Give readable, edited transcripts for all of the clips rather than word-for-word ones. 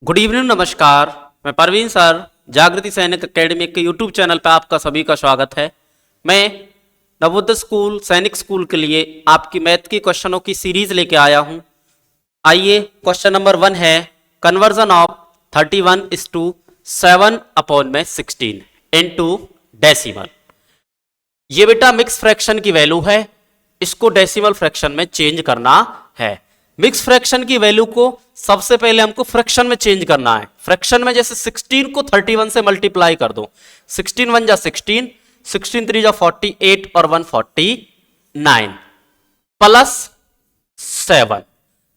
Good evening, नमस्कार। मैं Parveen sir, जागृति सैनिक एकेडमी के यूट्यूब चैनल पर आपका सभी का स्वागत है। मैं नवोदय स्कूल सैनिक स्कूल के लिए आपकी मैथ की क्वेश्चनों की सीरीज लेके आया हूं। आइए, क्वेश्चन नंबर 1 है कन्वर्जन ऑफ 31:7/16 इनटू डेसिमल। ये बेटा मिक्स फ्रैक्शन की वैल्यू है, इसको डेसिमल फ्रैक्शन में चेंज करना है। मिक्स फ्रैक्शन की वैल्यू को सबसे पहले हमको फ्रैक्शन में चेंज करना है। फ्रैक्शन में जैसे 16 को 31 से मल्टीप्लाई कर दो, 16 1 जा 16, 16 3 जा 48 और 1 49 प्लस 7,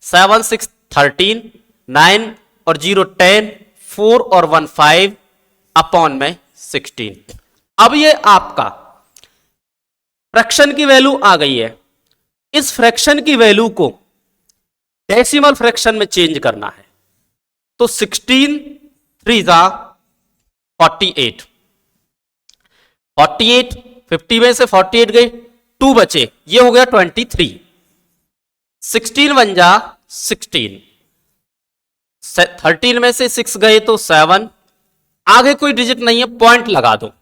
7 6 13, 9 और 0 10, 4 और 1 5 अपॉन में 16। अब ये आपका फ्रैक्शन की वैल्यू आ गई है। इस फ्रैक्शन की वैल्यू को डेसिमल फ्रैक्शन में चेंज करना है। तो 16 3 जा 48, 48 50 में से 48 गए, 2 बचे, ये हो गया 23। 16 1 जा 16, 13 में से 6 गए तो 7, आगे कोई डिजिट नहीं है, पॉइंट लगा दो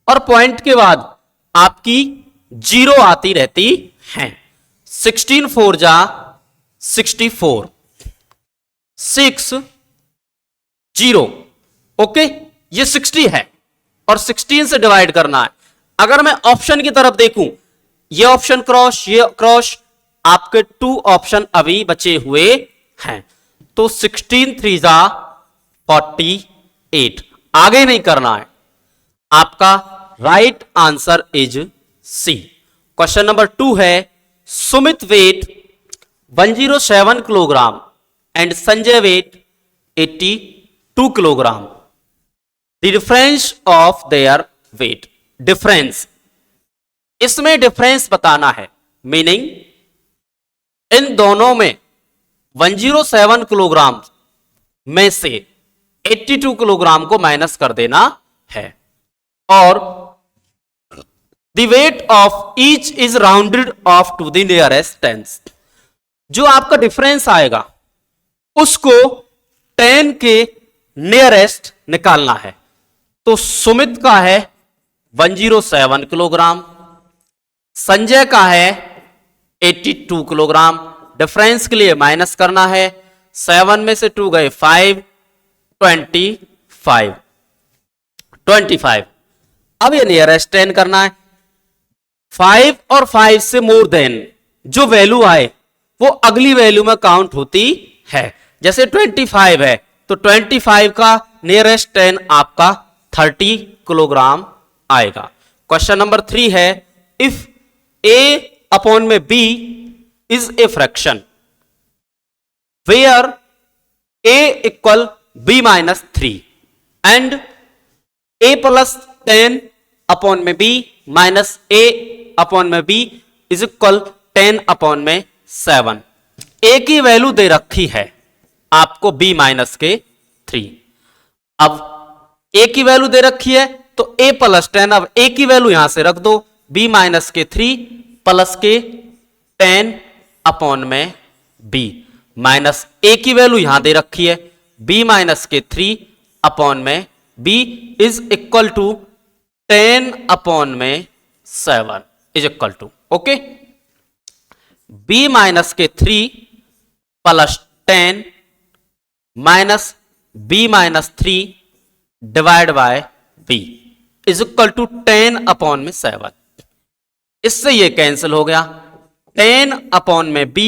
और पॉइंट के बाद आपकी 0 आती रहती है। 16 4 जा 64, 6 0, ओके, ये 60 है और 16 से डिवाइड करना है। अगर मैं ऑप्शन की तरफ देखूं, ये ऑप्शन क्रॉस, ये क्रॉस, आपके 2 ऑप्शन अभी बचे हुए हैं। तो 16 3 जा 48, आगे नहीं करना है। आपका right answer is C. Question number 2 है Sumit weight 107 kilogram and Sanjay weight 82 kilogram. The difference of their weight. Difference, इसमें डिफरेंस बताना है, मीनिंग इन दोनों में 107 किलोग्राम में से 82 किलोग्राम को माइनस कर देना है और the weight of each is rounded off to the nearest tens. जो आपका डिफरेंस आएगा उसको 10 के नियरेस्ट निकालना है। तो सुमित का है 107 किलोग्राम, संजय का है 82 किलोग्राम। डिफरेंस के लिए माइनस करना है, 7 में से 2 गए 5, 25। अब ये नियरेस्ट 10 करना है। 5 और 5 से मोर देन जो वैल्यू आए वो अगली वैल्यू में काउंट होती है। जैसे 25 है तो 25 का नियरेस्ट 10 आपका 30 किलोग्राम आएगा। क्वेश्चन नंबर 3 है इफ a अपॉन में b is a fraction where a equal b minus 3 and a plus 10 upon में b माइनस a अपॉन में b इज इक्वल 10 अपॉन में 7। a की वैल्यू दे रखी है आपको b माइनस के 3। अब a की वैल्यू दे रखी है तो a प्लस 10, अब a की वैल्यू यहां से रख दो, b माइनस के 3 प्लस के 10 अपॉन में b, माइनस a की वैल्यू यहां दे रखी है b माइनस के 3 अपॉन में b is equal to 10 upon में 7 is equal to, okay, b minus के 3 plus 10 minus b minus 3 divide by b is equal to 10 upon में 7। इससे ये कैंसिल हो गया, 10 अपॉन में b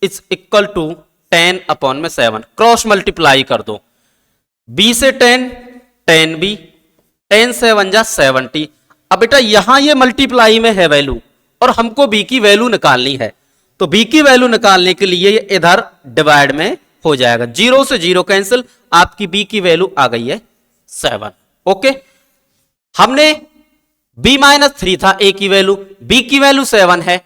is equal to 10 upon में 7। क्रॉस मल्टीप्लाई कर दो, b से 10 10b, 10 से 1 जा 70। अब बेटा यहां ये मल्टीप्लाई में है वैल्यू और हमको b की वैल्यू निकालनी है, तो b की वैल्यू निकालने के लिए इधर डिवाइड में हो जाएगा। 0 से 0 कैंसिल, आपकी b की वैल्यू आ गई है 7, ओके। हमने b माइनस 3 था a की वैल्यू, b की वैल्यू 7 है।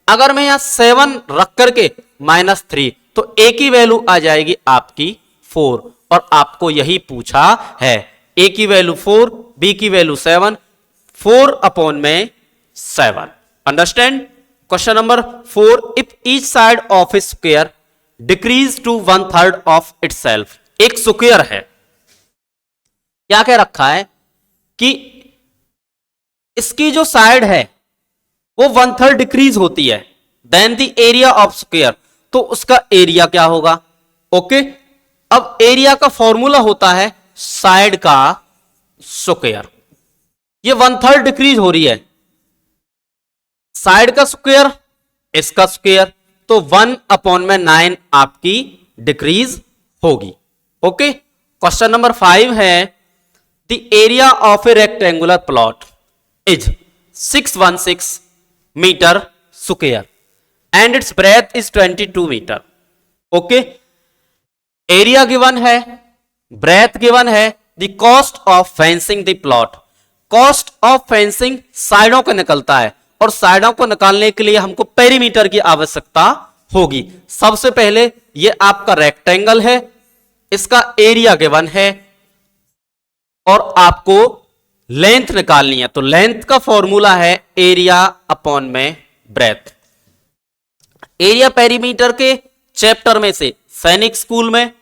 अगर मैं यहां 7 रख करके माइनस 3 तो a की वैल्यू आ जाएगी आपकी 4 और आपको यही पूछा है। a की वैल्यू 4, b की वैल्यू 7, 4 अपॉन में 7। Understand. Question number 4 if each side of A square decrease to 1/3 of itself एक स्क्वायर है, क्या कह रखा है कि इसकी जो साइड है वो 1/3 डिक्रीज होती है then the area of square, तो उसका एरिया क्या होगा। ओके, अब एरिया का फॉर्मूला होता है साइड का स्क्वायर। ये 1/3 डिक्रीज हो रही है, साइड का स्क्वायर इसका स्क्वायर, तो 1/9 आपकी डिक्रीज होगी। ओके, क्वेश्चन नंबर 5 है the area of a rectangular plot is 616 metre square and its breadth is 22 metre. Okay, area given है, ब्रेथ गिवन है, the cost of fencing the plot. Cost of fencing साइडों का निकलता है और साइडों को निकालने के लिए हमको पेरीमीटर की आवश्यकता होगी। सबसे पहले ये आपका रेक्टेंगल है, इसका एरिया गिवन है और आपको लेंथ निकालनी है, तो लेंथ का फॉर्मूला है एरिया अपॉन में ब्रेथ। एरिया पेरीमीटर के चैप्टर में से सैनिक स्कूल में,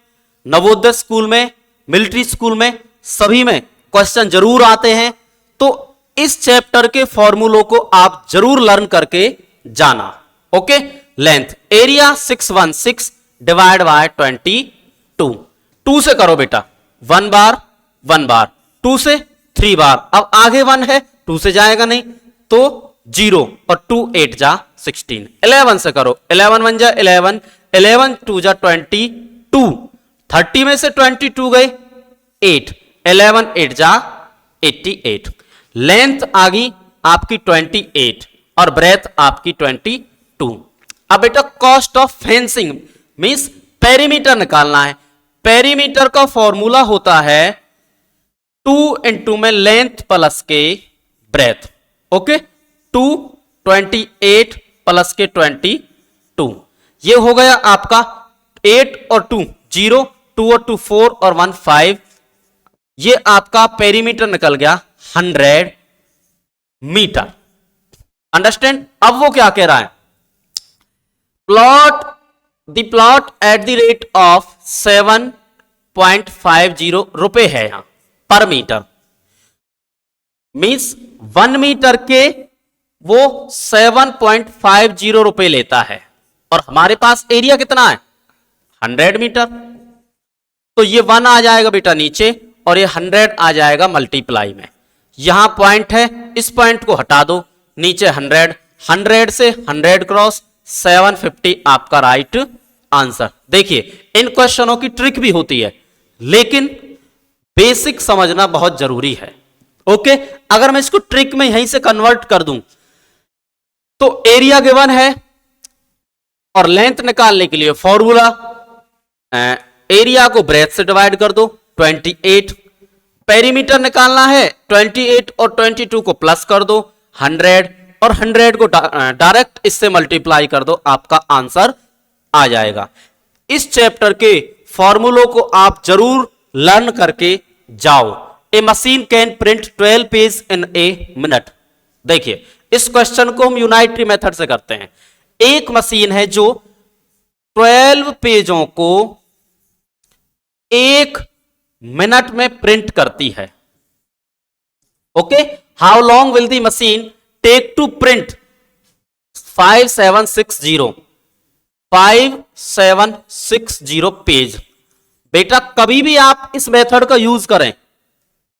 नवोदय स्कूल में, मिलिट्री स्कूल में, सभी में क्वेश्चन जरूर आते हैं, तो इस चैप्टर के फॉर्मूलों को आप जरूर लर्न करके जाना। Okay, length area 616 divide by 22, 2 से करो बेटा, 1 बार 1 बार, 2 से 3 बार, अब आगे 1 है 2 से जाएगा नहीं तो 0 और 2 8 जा 16, 11 से करो, 11 1 जा 11, 11 2 जा 22, 30 में से 22 गए 8, 11 8 जा 88, लेंथ आ गई आपकी 28 और ब्रेथ आपकी 22। अब बेटा cost of fencing means perimeter निकालना है। पेरीमीटर का फॉर्मूला होता है 2 इंटू में लेंथ प्लस के ब्रेथ। ओके, 2 28 प्लस के 22, ये हो गया आपका 8 और 2 0, 2 और 2 4 और 1 5, ये आपका पेरीमीटर निकल गया 100 मीटर। अंडरस्टैंड। अब वो क्या कह रहा है, the plot at the rate of 7.50 रुपए है यहां पर मीटर, मीन्स 1 मीटर के वो 7.50 रुपए लेता है और हमारे पास एरिया कितना है 100 मीटर, तो ये 1 आ जाएगा बेटा नीचे और ये 100 आ जाएगा मल्टीप्लाई में। यहां पॉइंट है, इस पॉइंट को हटा दो, नीचे 100, 100 से 100 क्रॉस 750 आपका राइट आंसर। देखिए इन क्वेश्चनों की ट्रिक भी होती है लेकिन बेसिक समझना बहुत जरूरी है। ओके, अगर मैं इसको ट्रिक में यहीं से कन्वर्ट कर दूं तो एरिया गिवन है और लेंथ निकालने के लिए फॉर्मूला, एरिया को ब्रेथ से डिवाइड कर दो 28, पेरीमीटर निकालना है 28 और 22 को प्लस कर दो 100 और 100 को डायरेक्ट इससे मल्टीप्लाई कर दो, आपका आंसर आ जाएगा। इस चैप्टर के फॉर्मूलों को आप जरूर लर्न करके जाओ। A machine can print 12 page in a minute. देखिए इस क्वेश्चन को हम यूनाइटरी मेथड से करते हैं। एक मशीन है जो 12 पेजों को 1 मिनट में प्रिंट करती है। Okay, how long will the machine take to print 5760 page. बेटा कभी भी आप इस मेथड का यूज करें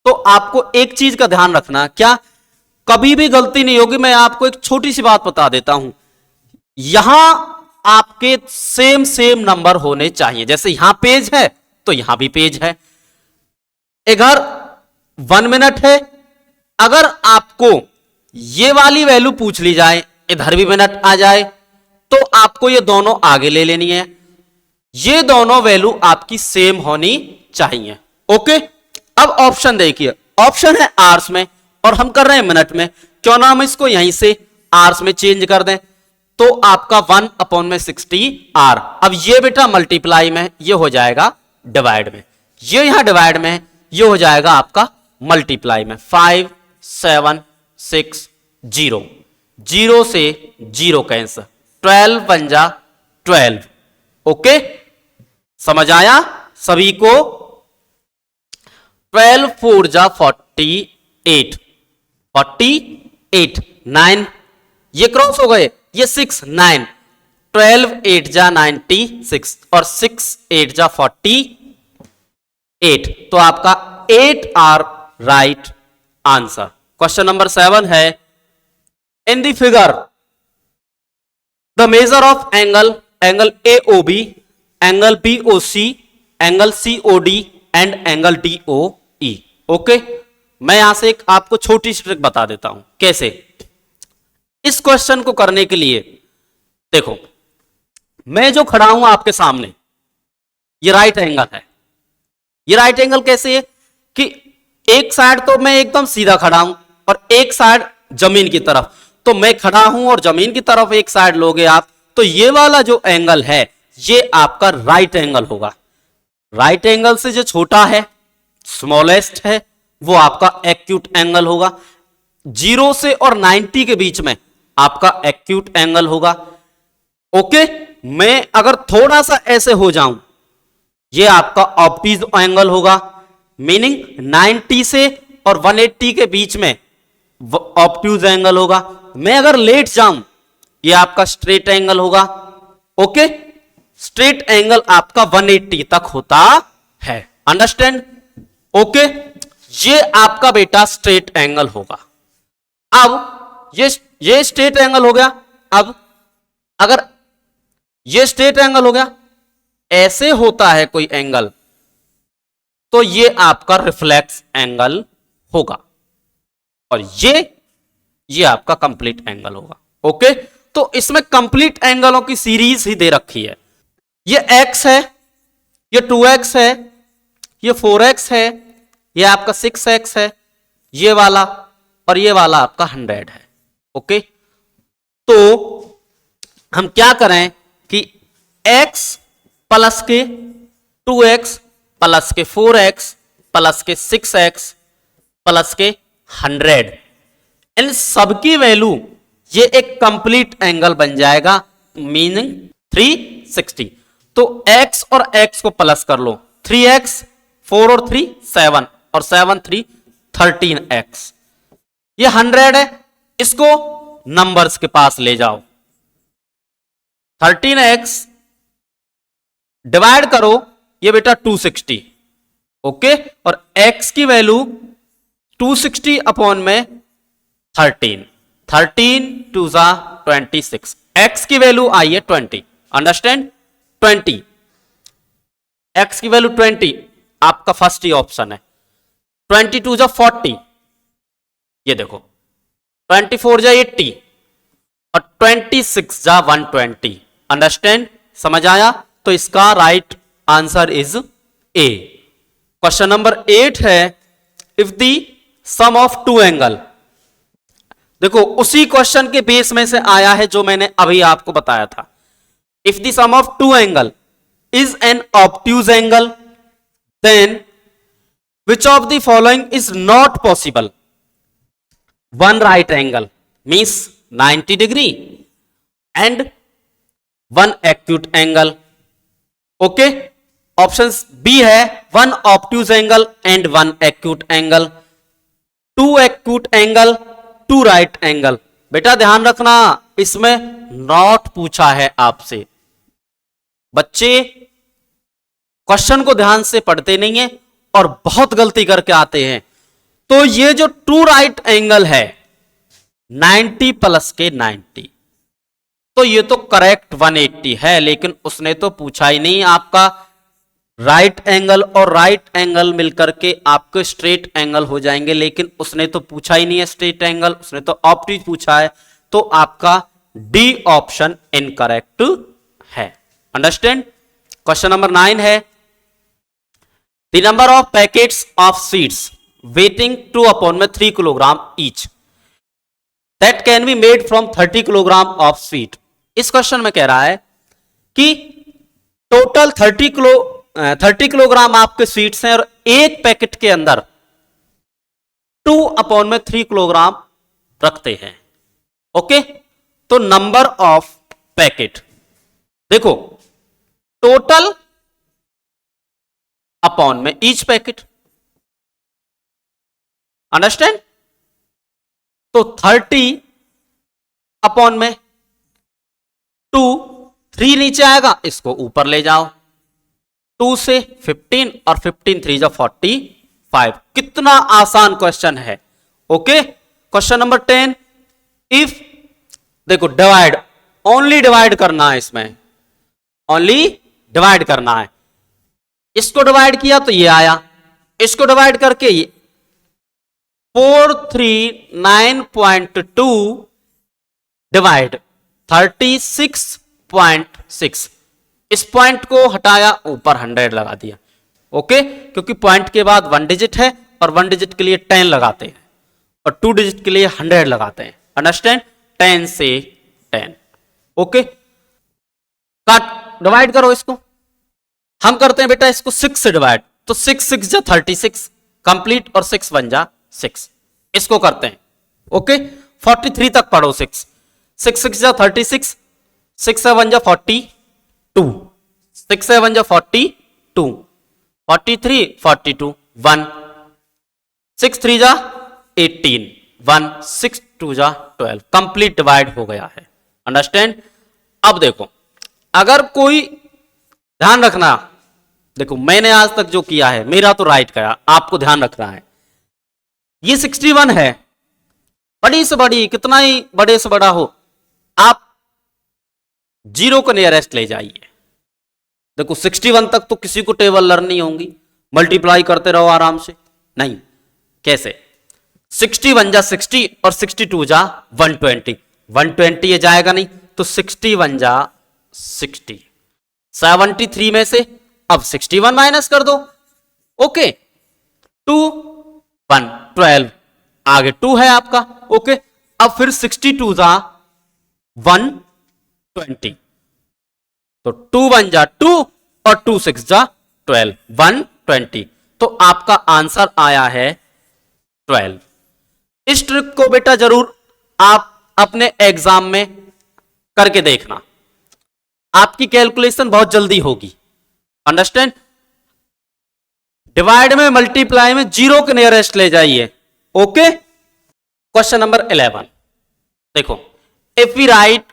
तो आपको एक चीज का ध्यान रखना, क्या कभी भी गलती नहीं होगी। मैं आपको एक छोटी सी बात बता देता हूं, यहां आपके सेम नंबर होने चाहिए। जैसे यहां पेज है तो यहां भी पेज है। इधर 1 मिनट है, अगर आपको ये वाली वैल्यू पूछ ली जाए, इधर भी मिनट आ जाए, तो आपको ये दोनों आगे ले लेनी है। ये दोनों वैल्यू आपकी सेम होनी चाहिए। ओके, अब ऑप्शन देखिए, ऑप्शन है आवर्स में और हम कर रहे हैं मिनट में। क्यों ना हम इसको यहीं से आवर्स में चेंज कर दें, तो आपका 1/60 आर। अब ये बेटा मल्टीप्लाई में, ये हो जाएगा डिवाइड में, ये यहां डिवाइड में, ये हो जाएगा आपका मल्टीप्लाई में। 5 7 6 0, 0 से 0 कैंसिल, 12 पंजा 12। ओके, समझ आया? सभी को 12 4 जा 48, 48 9 ये क्रॉस हो गए, ये 6 9, 12 8 जा 96 और 6 8 जा 48, तो आपका 8 are right answer. Question number 7 है, in the figure the measure of angle AOB, angle BOC, angle COD and angle DOE। Okay, मैं यहां से एक आपको छोटी सी ट्रिक बता देता हूं कैसे। इस क्वेश्चन को करने के लिए देखो, मैं जो खड़ा हूं आपके सामने, ये राइट एंगल है। ये राइट एंगल कैसे है कि एक साइड तो मैं एकदम सीधा खड़ा हूं और एक साइड जमीन की तरफ, तो मैं खड़ा हूं और जमीन की तरफ एक साइड लोगे आप, तो ये वाला जो एंगल है ये आपका राइट एंगल होगा। राइट एंगल से जो छोटा है, स्मॉलेस्ट है, वो आपका एक्यूट एंगल होगा। 0 से और 90 के बीच में आपका एक्यूट एंगल होगा। ओके, मैं अगर थोड़ा सा ऐसे हो जाऊं, ये आपका ऑब्ट्यूज एंगल होगा, मीनिंग 90 से और 180 के बीच में ऑब्ट्यूज एंगल होगा। मैं अगर लेट जाऊं, ये आपका स्ट्रेट एंगल होगा। ओके, स्ट्रेट एंगल आपका 180 तक होता है, अंडरस्टैंड। ओके, ये आपका बेटा स्ट्रेट एंगल होगा। अब ये स्ट्रेट एंगल हो गया। अब अगर ये स्ट्रेट एंगल हो गया, ऐसे होता है कोई एंगल, तो ये आपका रिफ्लेक्स एंगल होगा और ये आपका कंप्लीट एंगल होगा। ओके, तो इसमें कंप्लीट एंगलों की सीरीज ही दे रखी है। ये x है, ये 2x है, ये 4x है, ये आपका 6x है, ये वाला और ये वाला आपका 100 है। ओके, तो हम क्या करें कि x प्लस के 2x प्लस के 4x प्लस के 6x प्लस के 100, इन सबकी वैल्यू ये एक कंप्लीट एंगल बन जाएगा, मीनिंग 360। तो x और x को प्लस कर लो, 3x, 4 और 3 7 और 7 3 13x। ये 100 है, इसको नंबर्स के पास ले जाओ। 13x डिवाइड करो, ये बेटा 260। ओके, और x की वैल्यू 260 अपॉन में 13 2 जा 26, x की वैल्यू आई है 20, अंडरस्टैंड। 20, x की वैल्यू 20 आपका फर्स्ट ही ऑप्शन है। 22 जा 40, ये देखो 24 जा 80 और 26 जा 120, अंडरस्टैंड, समझ आया। तो इसका right answer is A. Question number 8 है, if the sum of two angle, देखो उसी क्वेश्चन के बेस में से आया है जो मैंने अभी आपको बताया था। If the sum of two angle is an obtuse angle, then which of the following is not possible. One right angle means 90 degree and one acute angle. Okay, option B है one obtuse angle and one acute angle, two acute angle, two right angle. बेटा ध्यान रखना, इसमें not पूछा है आपसे। बच्चे question को ध्यान से पढ़ते नहीं है और बहुत गलती करके आते हैं। तो ये जो टू राइट एंगल है 90 प्लस के 90, तो ये तो करेक्ट 180 है, लेकिन उसने तो पूछा ही नहीं आपका राइट एंगल और राइट एंगल मिलकर के आपके स्ट्रेट एंगल हो जाएंगे, लेकिन उसने तो पूछा ही नहीं है स्ट्रेट एंगल, उसने तो ऑब्ट्यूज पूछा है। तो आपका डी ऑप्शन इनकरेक्ट है, अंडरस्टैंड। क्वेश्चन नंबर 9 है, the number of packets of seeds waiting 2 upon में 3 kilogram each that can be made from 30 kilogram of seed. इस क्वेश्चन में कह रहा है कि टोटल 30 किलोग्राम आपके सीड्स हैं और एक पैकेट के अंदर 2 अपॉन में 3 किलोग्राम रखते हैं। ओके, तो नंबर ऑफ पैकेट, देखो टोटल अपॉन में ईच पैकेट। अंडरस्टैंड? तो 30 अपॉन में 2, 3 नीचे आएगा, इसको ऊपर ले जाओ, 2 से 15 और 15 3 जा 45। कितना आसान क्वेश्चन है। ओके, क्वेश्चन नंबर 10, इफ देखो डिवाइड, ओनली डिवाइड करना है, इसमें ओनली डिवाइड करना है। इसको डिवाइड किया तो ये आया, इसको डिवाइड करके ये 439.2 डिवाइड 36.6, इस पॉइंट को हटाया, ऊपर 100 लगा दिया। ओके, क्योंकि पॉइंट के बाद 1 डिजिट है और 1 डिजिट के लिए 10 लगाते हैं और 2 डिजिट के लिए 100 लगाते हैं। अंडरस्टैंड? 10 से 10। ओके, काट, डिवाइड करो इसको। हम करते हैं बेटा इसको 6 से डिवाइड, तो 6 6 जा 36 कंप्लीट और 6 1 जा 6, इसको करते हैं। ओके, 43 तक पढ़ो। 6 6 6 जा 36, 6 7 जा 42, 6 7 जा 42, 43 42 1, 6 3 जा 18 1, 6 2 जा 12, कंप्लीट डिवाइड हो गया है। अंडरस्टैंड? अब देखो, अगर कोई, ध्यान रखना, देखो मैंने आज तक जो किया है मेरा तो राइट गया, आपको ध्यान रखना है। ये 61 है, बड़ी से बड़ी, कितना ही बड़े से बड़ा हो, आप 0 को नियरेस्ट ले जाइए। देखो 61 तक तो किसी को टेबल लर्न नहीं होंगी, मल्टीप्लाई करते रहो आराम से। नहीं, कैसे? 61 जा 60 और 62 जा 120, 120 ये जाएगा नहीं, तो 61 जा 60, 73 में से अब 61 माइनस कर दो। ओके, 2 1 12, आगे 2 है आपका। ओके, अब फिर 62 जा 120, तो 2 1 जा 2 और 2 6 जा 12, 120, तो आपका आंसर आया है 12। इस ट्रिक को बेटा जरूर आप अपने एग्जाम में करके देखना, आपकी कैलकुलेशन बहुत जल्दी होगी। अंडरस्टैंड? डिवाइड में, मल्टीप्लाई में 0 के नियरेस्ट ले जाइए। ओके, क्वेश्चन नंबर 11 देखो, if we write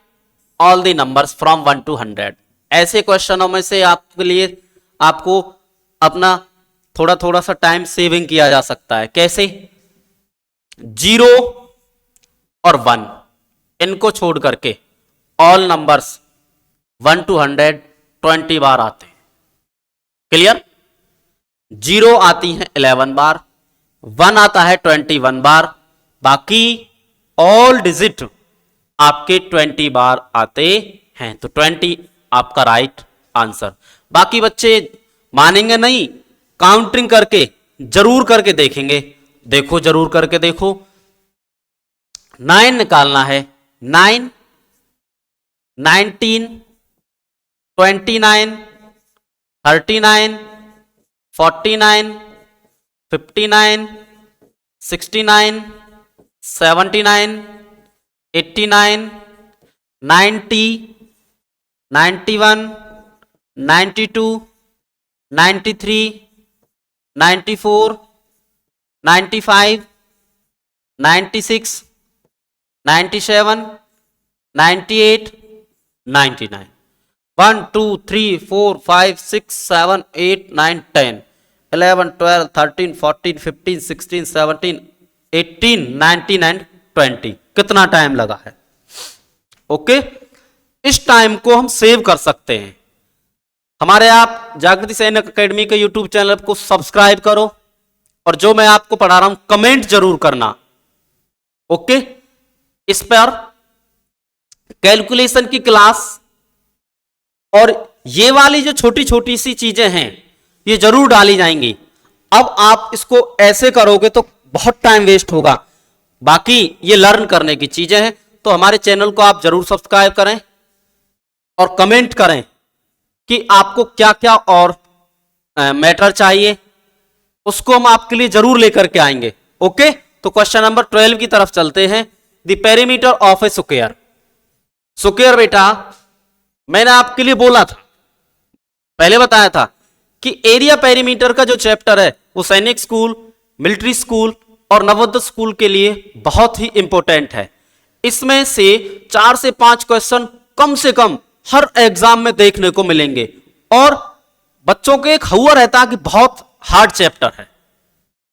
all the numbers from 1 to 100, ऐसे क्वेश्चनों में से आपके लिए, आपको अपना थोड़ा थोड़ा सा टाइम सेविंग किया जा सकता है। कैसे? 0 और 1 इनको छोड़ करके ऑल नंबर्स 1 to 100 20 बार आते हैं। क्लियर? 0 आती है 11 बार, 1 आता है 21 बार, बाकी ऑल डिजिट आपके 20 बार आते हैं, तो 20 आपका राइट आंसर। बाकी बच्चे मानेंगे नहीं, काउंटिंग करके जरूर करके देखेंगे। देखो, जरूर करके देखो, 9 निकालना है, 9 19 29 39 49 59 69 79 89 90 91 92 93 94 95 96 97 98 99 1 2 3 4 5 6 7 8 9 10 11 12 13 14 15 16 17 18 19 एंड 20। कितना टाइम लगा है? ओके, इस टाइम को हम सेव कर सकते हैं। हमारे आप जागृति सैनिक एकेडमी के यूट्यूब चैनल को सब्सक्राइब करो और जो मैं आपको पढ़ा रहा हूं कमेंट जरूर करना। ओके, इस पर कैलकुलेशन की क्लास और ये वाली जो छोटी छोटी सी चीजें हैं ये जरूर डाली जाएंगी। अब आप इसको ऐसे करोगे तो बहुत टाइम वेस्ट होगा, बाकी ये लर्न करने की चीजें हैं। तो हमारे चैनल को आप जरूर सब्सक्राइब करें और कमेंट करें कि आपको क्या क्या और मैटर चाहिए, उसको हम आपके लिए जरूर लेकर के आएंगे। ओके, तो क्वेश्चन नंबर 12 की तरफ चलते हैं। The perimeter of A square. Square बेटा मैंने आपके लिए बोला था, पहले बताया था कि एरिया पेरीमीटर का जो चैप्टर है वो सैनिक स्कूल, मिलिट्री स्कूल और नवोदय स्कूल के लिए बहुत ही इंपॉर्टेंट है। इसमें से 4 से 5 क्वेश्चन कम से कम हर एग्जाम में देखने को मिलेंगे और बच्चों के एक हुआ रहता है कि बहुत हार्ड चैप्टर है।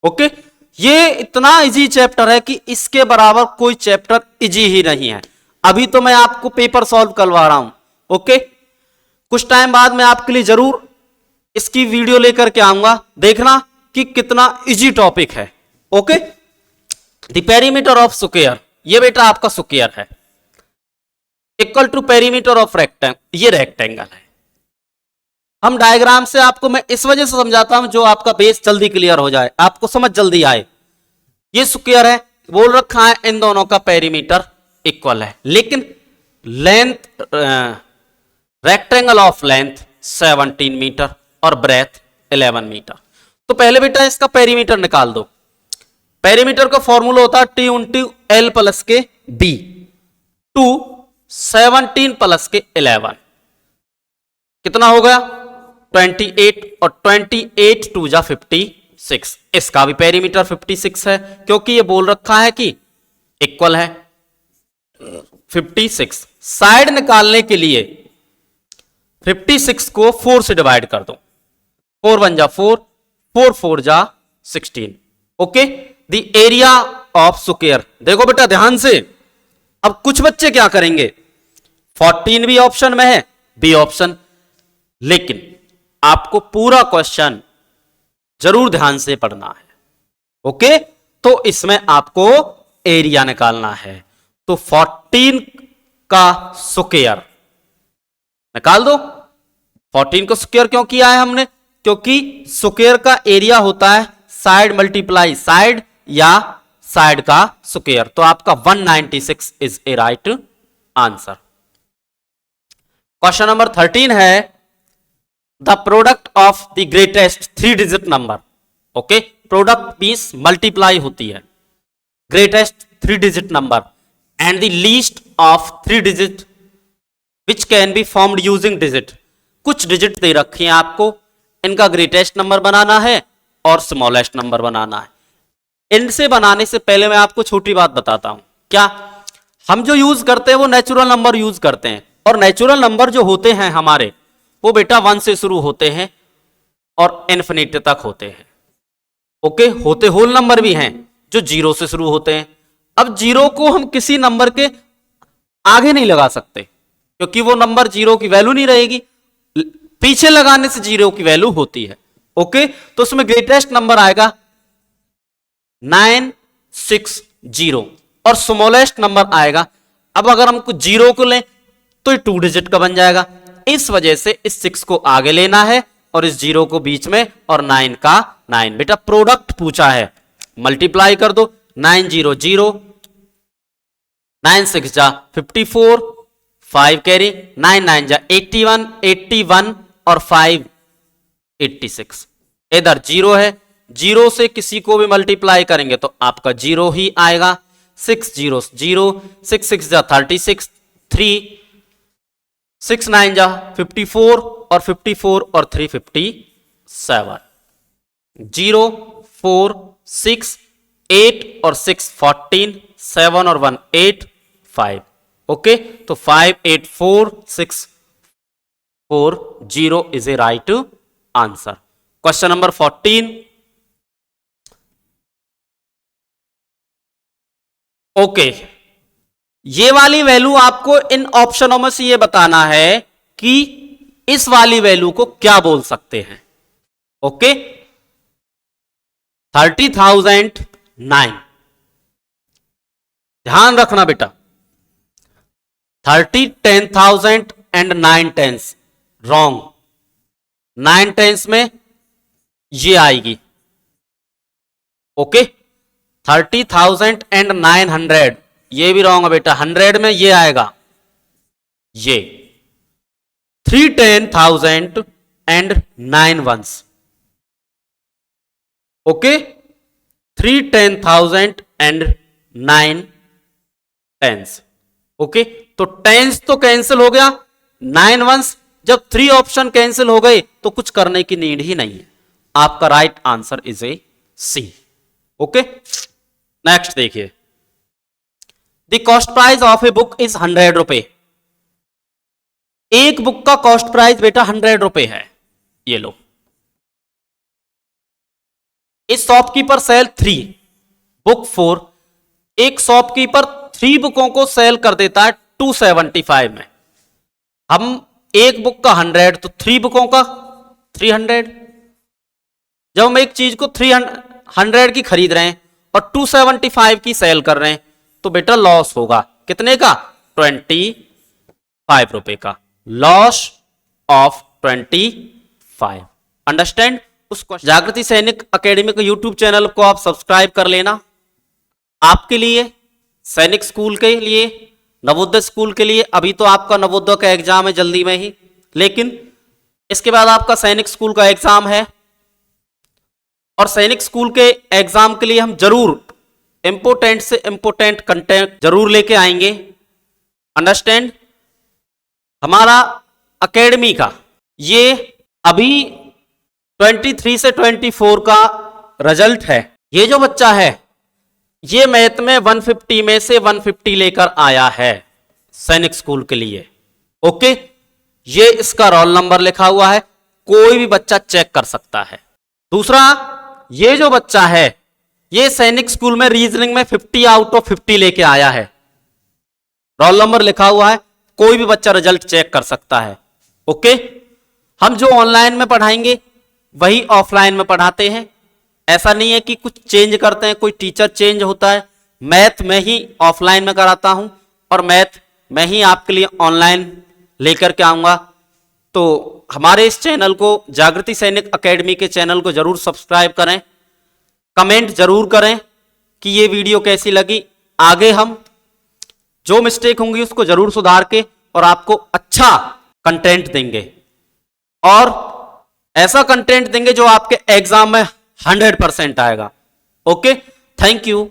ओके, ये इतना इजी चैप्टर है कि इसके बराबर कोई चैप्टर इजी ही नहीं है। अभी तो मैं आपको पेपर सॉल्व करवा रहा हूं। ओके, कुछ टाइम बाद मैं आपके लिए जरूर इसकी वीडियो लेकर के आऊंगा, देखना कि कितना इजी टॉपिक है। Okay, the perimeter of square, ये बेटा आपका स्क्वायर है, equal to perimeter of rectangle, ये रेक्टेंगल है। हम डायग्राम से आपको मैं इस वजह से समझाता हूं जो आपका बेस जल्दी क्लियर हो जाए, आपको समझ जल्दी आए। ये स्क्वायर है, बोल रखा है इन दोनों का पेरीमीटर इक्वल है, लेकिन length rectangle of length 17 metre और ब्रेथ 11 मीटर। तो पहले बेटा इसका पेरीमीटर निकाल दो। पेरीमीटर का फॉर्मूला होता है टी इंटू एल प्लस के बी टू 17 प्लस के 11 कितना होगा 28 और 28 टू जा 56। इसका भी पेरीमीटर 56 है क्योंकि ये बोल रखा है कि इक्वल है 56। साइड निकालने के लिए 56 को 4 से डिवाइड कर दो, 4 1 जा 4, 4 4 जा 16। Okay, the area of square, देखो बेटा ध्यान से, अब कुछ बच्चे क्या करेंगे, 14 भी ऑप्शन में है, बी ऑप्शन, लेकिन आपको पूरा क्वेश्चन जरूर ध्यान से पढ़ना है। ओके, तो इसमें आपको एरिया निकालना है, तो 14 का स्क्वायर निकाल दो। 14 का स्क्वायर क्यों किया है हमने, क्योंकि स्क्वायर का एरिया होता है साइड मल्टीप्लाई साइड या साइड का स्क्वायर। तो आपका 196 is a right answer. Question number 13 है the product of the greatest 3 digit number. Okay, product means multiply होती है, greatest 3 digit number and the least of 3 digit which can be formed using digit. कुछ digit दे रखी हैं आपको, इनका greatest number बनाना है और स्मॉलेस्ट नंबर बनाना है। इनसे बनाने से पहले मैं आपको छोटी बात बताता हूं, क्या हम जो यूज करते हैं वो नेचुरल नंबर यूज करते हैं, और नेचुरल नंबर जो होते हैं हमारे वो बेटा 1 से शुरू होते हैं और इन्फिनिटी तक होते हैं। ओके, होते होल नंबर भी हैं जो 0 से शुरू होते हैं। अब 0 को हम किसी नंबर के आगे नहीं लगा सकते क्योंकि वो नंबर 0 की वैल्यू नहीं रहेगी, पीछे लगाने से 0 की वैल्यू होती है। ओके, तो उसमें ग्रेटेस्ट नंबर आएगा 960 और स्मॉलेस्ट नंबर आएगा, अब अगर हम 0 को लें तो ये 2 डिजिट का बन जाएगा, इस वजह से इस 6 को आगे लेना है और इस 0 को बीच में और 9 का 9। बेटा प्रोडक्ट पूछा है, मल्टीप्लाई कर दो, 900 9 6 जा 54, 5 कैरी, 9 9 जा 81, 81 और 5 86। इधर 0 है, 0 से किसी को भी मल्टीप्लाई करेंगे तो आपका 0 ही आएगा। 6 0 0, 6 6 जा 36, 3 6 9 जा 54 और 54 और 3 57, 0 4 6 8 और 6 14, 7 और 1 8 5। ओके, तो 5 8 4 6 4 0 is a right answer. Question number 14। Okay, ये वाली वैल्यू आपको इन ऑप्शनों में से ये बताना है कि इस वाली वैल्यू को क्या बोल सकते हैं। ओके, 30,009, ध्यान रखना बेटा, 30 10,000 एंड 9 टेंस रॉन्ग, 9 टेंस में ये आएगी। ओके, 30,000 एंड 900 ये भी रॉन्ग है बेटा, 100 में ये आएगा, ये 3 10,000 and 9 ones. Okay, 3 10,000 and 9 tens. Okay, तो टेंस तो कैंसिल हो गया, 9 वंस जब 3 ऑप्शन कैंसिल हो गए तो कुछ करने की नीड ही नहीं है। आपका right answer is A C. Okay, next देखिए, the cost price of a book is 100 रुपए। एक बुक का कॉस्ट प्राइस बेटा 100 रुपए है। ये लो, इस शॉपकीपर सेल 3 बुक 4। एक शॉपकीपर 3 बुकों को सेल कर देता है 275 में। हम एक बुक का 100 तो 3 बुकों का 300। जब हम एक चीज को 300 की खरीद रहे हैं और 275 की सेल कर रहे हैं तो बेटा लॉस होगा कितने का? 25 रुपए का। Loss of 25। अंडरस्टैंड? उस जागृति सैनिक अकेडमी के यूट्यूब चैनल को आप सब्सक्राइब कर लेना। आपके लिए, सैनिक स्कूल के लिए, नवोदय स्कूल के लिए, अभी तो आपका नवोदय का एग्जाम है जल्दी में ही, लेकिन इसके बाद आपका सैनिक स्कूल का एग्जाम है और सैनिक स्कूल के एग्जाम के लिए हम जरूर इंपोर्टेंट से इंपोर्टेंट कंटेंट जरूर लेके आएंगे। अंडरस्टैंड? हमारा एकेडमी का ये अभी 23 से 24 का रिजल्ट है। ये जो बच्चा है ये मैथ में 150 में से 150 लेकर आया है सैनिक स्कूल के लिए। ओके, ये इसका रोल नंबर लिखा हुआ है, कोई भी बच्चा चेक कर सकता है। दूसरा, ये जो बच्चा है ये सैनिक स्कूल में रीजनिंग में 50 आउट ऑफ 50 लेके आया है। रोल नंबर लिखा हुआ है, कोई भी बच्चा रिजल्ट चेक कर सकता है। ओके, हम जो ऑनलाइन में पढ़ाएंगे वही ऑफलाइन में पढ़ाते हैं। ऐसा नहीं है कि कुछ चेंज करते हैं, कोई टीचर चेंज होता है। मैथ में ही ऑफलाइन में कराता हूं और मैथ में ही आपके लिए ऑनलाइन लेकर के आऊंगा। तो हमारे इस चैनल को, जागृति सैनिक अकेडमी के चैनल को जरूर सब्सक्राइब करें, कमेंट जरूर करें कि ये वीडियो कैसी लगी। आगे हम जो मिस्टेक होंगी उसको जरूर सुधार के और आपको अच्छा कंटेंट देंगे और ऐसा कंटेंट देंगे जो आपके एग्जाम में 100% आएगा। Okay, thank you.